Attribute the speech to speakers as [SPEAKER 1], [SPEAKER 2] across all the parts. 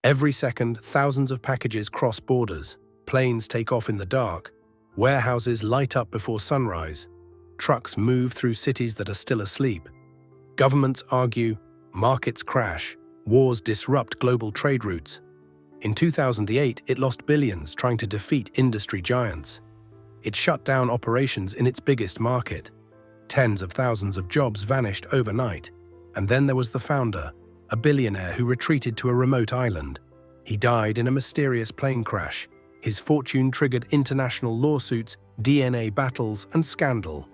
[SPEAKER 1] Every second, thousands of packages cross borders, planes take off in the dark, warehouses light up before sunrise, trucks move through cities that are still asleep. Governments argue, markets crash, wars disrupt global trade routes. In 2008, it lost billions trying to defeat industry giants. It shut down operations in its biggest market. Tens of thousands of jobs vanished overnight. And then there was the founder, a billionaire who retreated to a remote island. He died in a mysterious plane crash. His fortune triggered international lawsuits, DNA battles, and scandal.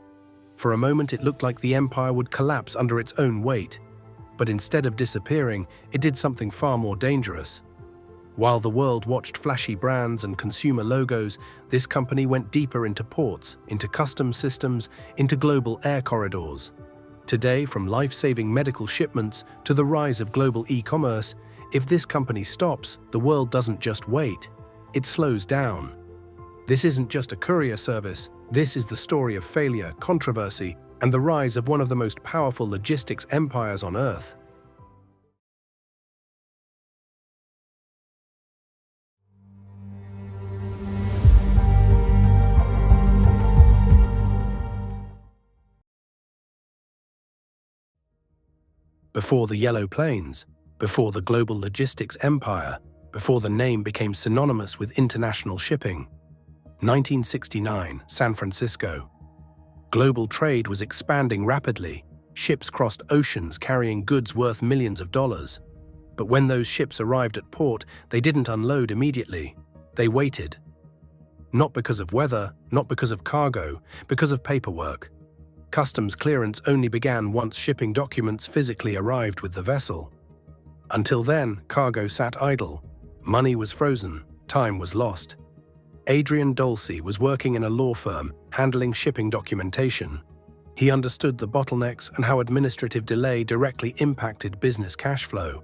[SPEAKER 1] For a moment, it looked like the empire would collapse under its own weight. But instead of disappearing, it did something far more dangerous. While the world watched flashy brands and consumer logos, this company went deeper into ports, into customs systems, into global air corridors. Today, from life-saving medical shipments to the rise of global e-commerce, if this company stops, the world doesn't just wait, it slows down. This isn't just a courier service, this is the story of failure, controversy, and the rise of one of the most powerful logistics empires on Earth. Before the yellow planes, before the global logistics empire, before the name became synonymous with international shipping. 1969, San Francisco. Global trade was expanding rapidly. Ships crossed oceans carrying goods worth millions of dollars. But when those ships arrived at port, they didn't unload immediately. They waited. Not because of weather, not because of cargo, because of paperwork. Customs clearance only began once shipping documents physically arrived with the vessel. Until then, cargo sat idle. Money was frozen. Time was lost. Adrian Dolce was working in a law firm, handling shipping documentation. He understood the bottlenecks and how administrative delay directly impacted business cash flow.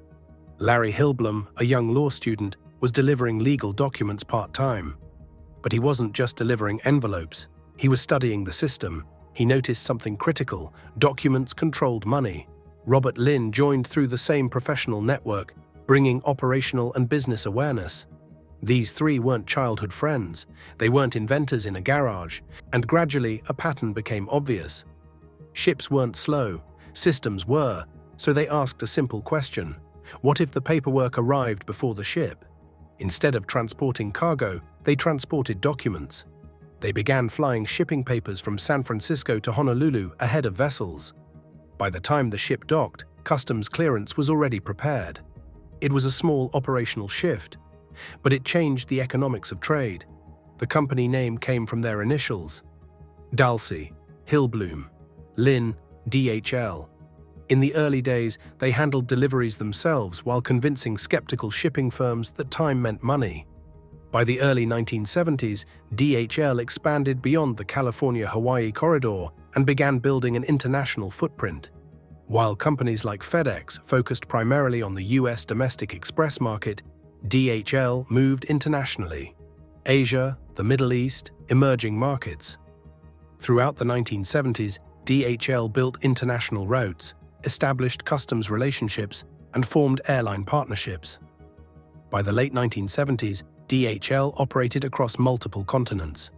[SPEAKER 1] Larry Hillblom, a young law student, was delivering legal documents part-time. But he wasn't just delivering envelopes. He was studying the system. He noticed something critical: documents controlled money. Robert Lin joined through the same professional network, bringing operational and business awareness. These three weren't childhood friends. They weren't inventors in a garage, and gradually a pattern became obvious. Ships weren't slow, systems were, so they asked a simple question. What if the paperwork arrived before the ship? Instead of transporting cargo, they transported documents. They began flying shipping papers from San Francisco to Honolulu ahead of vessels. By the time the ship docked, customs clearance was already prepared. It was a small operational shift, but it changed the economics of trade. The company name came from their initials: Dolce, Hillblom, Lin, DHL. In the early days, they handled deliveries themselves while convincing skeptical shipping firms that time meant money. By the early 1970s, DHL expanded beyond the California-Hawaii corridor and began building an international footprint. While companies like FedEx focused primarily on the US domestic express market, DHL moved internationally. Asia, the Middle East, emerging markets. Throughout the 1970s, DHL built international routes, established customs relationships, and formed airline partnerships. By the late 1970s, DHL operated across multiple continents.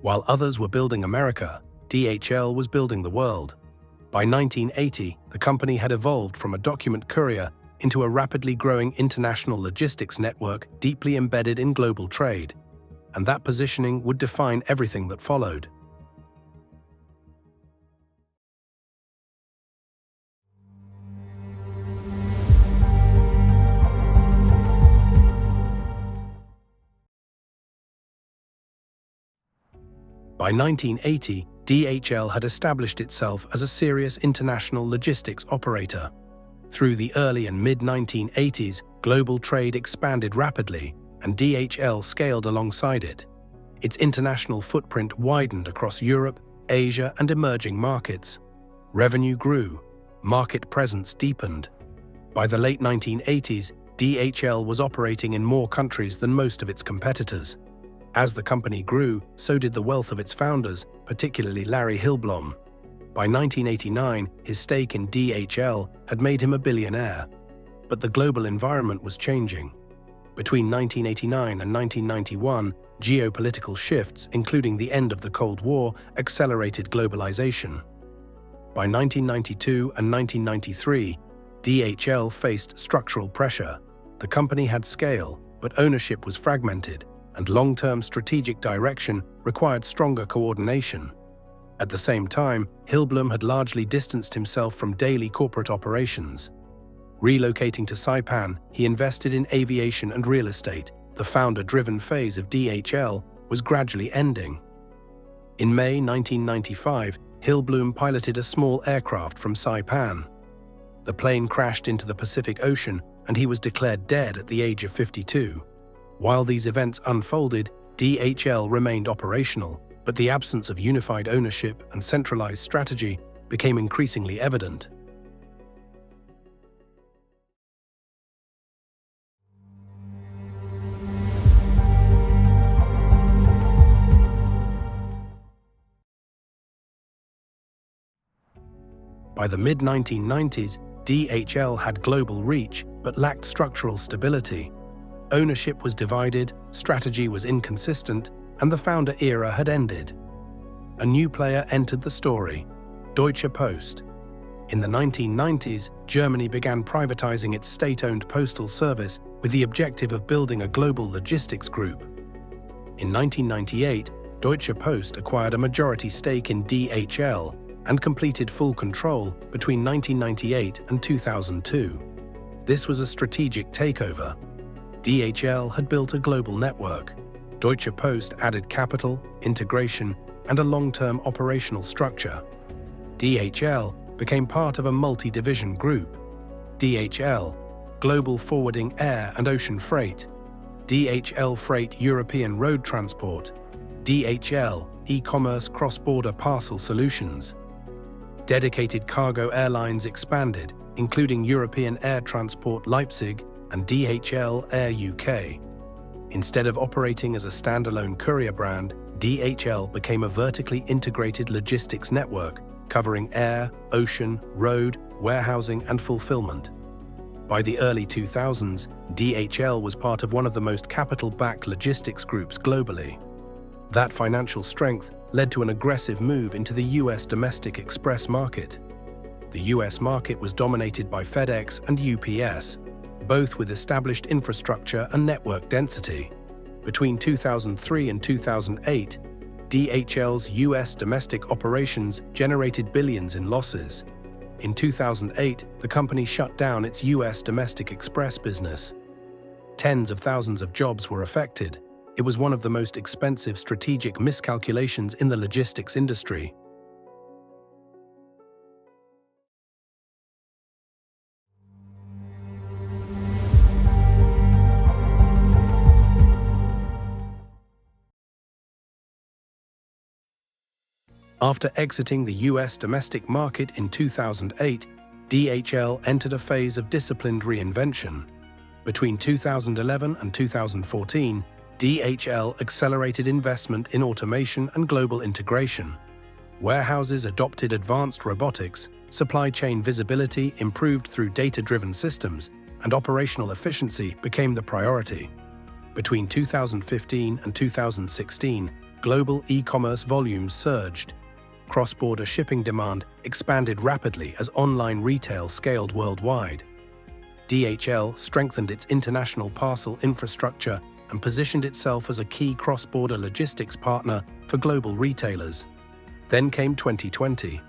[SPEAKER 1] While others were building America, DHL was building the world. By 1980, the company had evolved from a document courier into a rapidly growing international logistics network deeply embedded in global trade. And that positioning would define everything that followed. By 1980, DHL had established itself as a serious international logistics operator. Through the early and mid-1980s, global trade expanded rapidly, and DHL scaled alongside it. Its international footprint widened across Europe, Asia, and emerging markets. Revenue grew, market presence deepened. By the late 1980s, DHL was operating in more countries than most of its competitors. As the company grew, so did the wealth of its founders, particularly Larry Hillblom. By 1989, his stake in DHL had made him a billionaire. But the global environment was changing. Between 1989 and 1991, geopolitical shifts, including the end of the Cold War, accelerated globalization. By 1992 and 1993, DHL faced structural pressure. The company had scale, but ownership was fragmented, and long-term strategic direction required stronger coordination. At the same time, Hillblom had largely distanced himself from daily corporate operations. Relocating to Saipan, he invested in aviation and real estate. The founder-driven phase of DHL was gradually ending. In May 1995, Hillblom piloted a small aircraft from Saipan. The plane crashed into the Pacific Ocean, and he was declared dead at the age of 52. While these events unfolded, DHL remained operational, but the absence of unified ownership and centralized strategy became increasingly evident. By the mid-1990s, DHL had global reach but lacked structural stability. Ownership was divided, strategy was inconsistent, and the founder era had ended. A new player entered the story: Deutsche Post. In the 1990s, Germany began privatizing its state-owned postal service with the objective of building a global logistics group. In 1998, Deutsche Post acquired a majority stake in DHL and completed full control between 1998 and 2002. This was a strategic takeover. DHL had built a global network. Deutsche Post added capital, integration, and a long-term operational structure. DHL became part of a multi-division group: DHL, Global Forwarding Air and Ocean Freight; DHL Freight European Road Transport; DHL E-commerce Cross-Border Parcel Solutions. Dedicated cargo airlines expanded, including European Air Transport Leipzig and DHL Air UK. Instead of operating as a standalone courier brand, DHL became a vertically integrated logistics network covering air, ocean, road, warehousing, and fulfillment. By the early 2000s, DHL was part of one of the most capital-backed logistics groups globally. That financial strength led to an aggressive move into the US domestic express market. The US market was dominated by FedEx and UPS, both with established infrastructure and network density. Between 2003 and 2008, DHL's US domestic operations generated billions in losses. In 2008, the company shut down its US domestic express business. Tens of thousands of jobs were affected. It was one of the most expensive strategic miscalculations in the logistics industry. After exiting the US domestic market in 2008, DHL entered a phase of disciplined reinvention. Between 2011 and 2014, DHL accelerated investment in automation and global integration. Warehouses adopted advanced robotics, supply chain visibility improved through data-driven systems, and operational efficiency became the priority. Between 2015 and 2016, global e-commerce volumes surged. Cross-border shipping demand expanded rapidly as online retail scaled worldwide. DHL strengthened its international parcel infrastructure and positioned itself as a key cross-border logistics partner for global retailers. Then came 2020.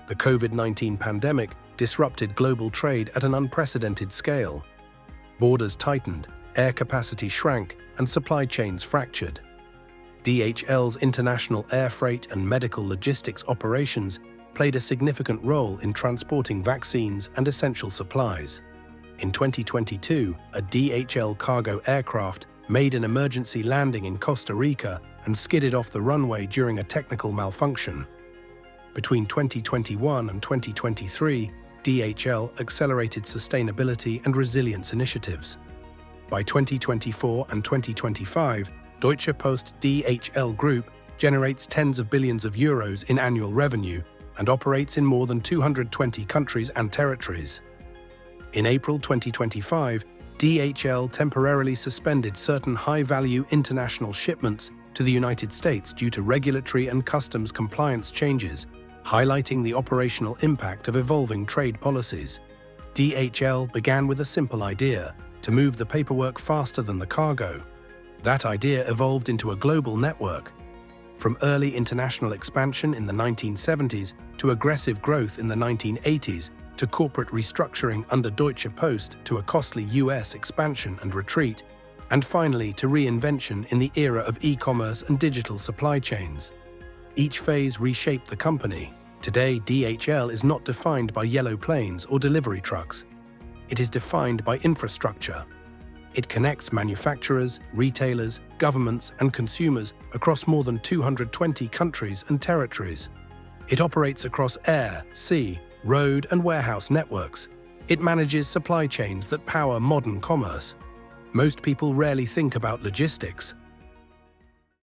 [SPEAKER 1] The COVID-19 pandemic disrupted global trade at an unprecedented scale. Borders tightened, air capacity shrank, and supply chains fractured. DHL's international air freight and medical logistics operations played a significant role in transporting vaccines and essential supplies. In 2022, a DHL cargo aircraft made an emergency landing in Costa Rica and skidded off the runway during a technical malfunction. Between 2021 and 2023, DHL accelerated sustainability and resilience initiatives. By 2024 and 2025, Deutsche Post DHL Group generates tens of billions of euros in annual revenue and operates in more than 220 countries and territories. In April 2025, DHL temporarily suspended certain high-value international shipments to the United States due to regulatory and customs compliance changes, highlighting the operational impact of evolving trade policies. DHL began with a simple idea: to move the paperwork faster than the cargo. That idea evolved into a global network. From early international expansion in the 1970s to aggressive growth in the 1980s to corporate restructuring under Deutsche Post to a costly US expansion and retreat, and finally to reinvention in the era of e-commerce and digital supply chains. Each phase reshaped the company. Today, DHL is not defined by yellow planes or delivery trucks. It is defined by infrastructure. It connects manufacturers, retailers, governments, and consumers across more than 220 countries and territories. It operates across air, sea, road, and warehouse networks. It manages supply chains that power modern commerce. Most people rarely think about logistics,